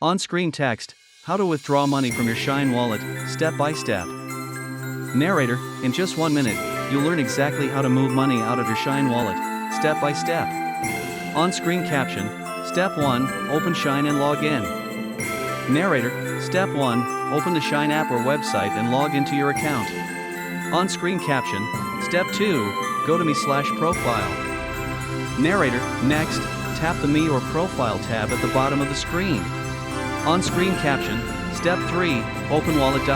On-screen text, how to withdraw money from your Shein Wallet, step by step. Narrator, in just 1 minute, you'll learn exactly how to move money out of your Shein Wallet, step by step. On-screen caption, Step 1, open Shein and log in. Narrator, Step 1, open the Shein app or website and log into your account. On-screen caption, Step 2, go to me/profile. Narrator, next, tap the Me or Profile tab at the bottom of the screen. On-screen caption, Step 3, open Wallet.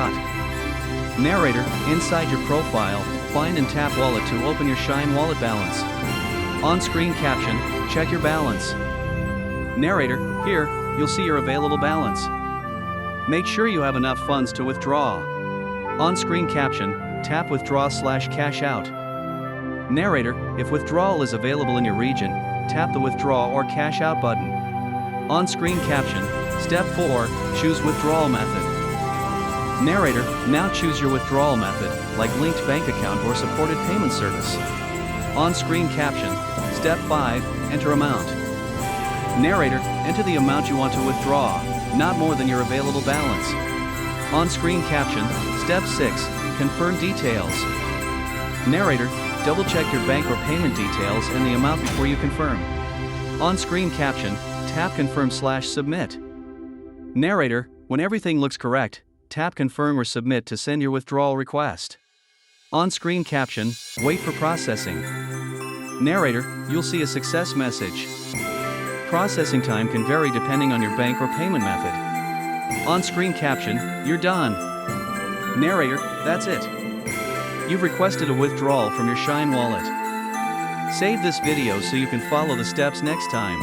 Narrator, inside your profile, find and tap Wallet to open your Shein Wallet balance. On-screen caption, check your balance. Narrator, here, you'll see your available balance. Make sure you have enough funds to withdraw. On-screen caption, tap Withdraw/Cash Out. Narrator, if withdrawal is available in your region, tap the Withdraw or Cash Out button. On-screen caption, Step 4, choose withdrawal method. Narrator, now choose your withdrawal method, like linked bank account or supported payment service. On-screen caption, Step 5, enter amount. Narrator, enter the amount you want to withdraw, not more than your available balance. On-screen caption, Step 6, confirm details. Narrator, double-check your bank or payment details and the amount before you confirm. On-screen caption, tap confirm/submit. Narrator, when everything looks correct, tap confirm or submit to send your withdrawal request. On-screen caption, wait for processing. Narrator, you'll see a success message. Processing time can vary depending on your bank or payment method. On-screen caption, you're done. Narrator, that's it. You've requested a withdrawal from your Shein Wallet. Save this video so you can follow the steps next time.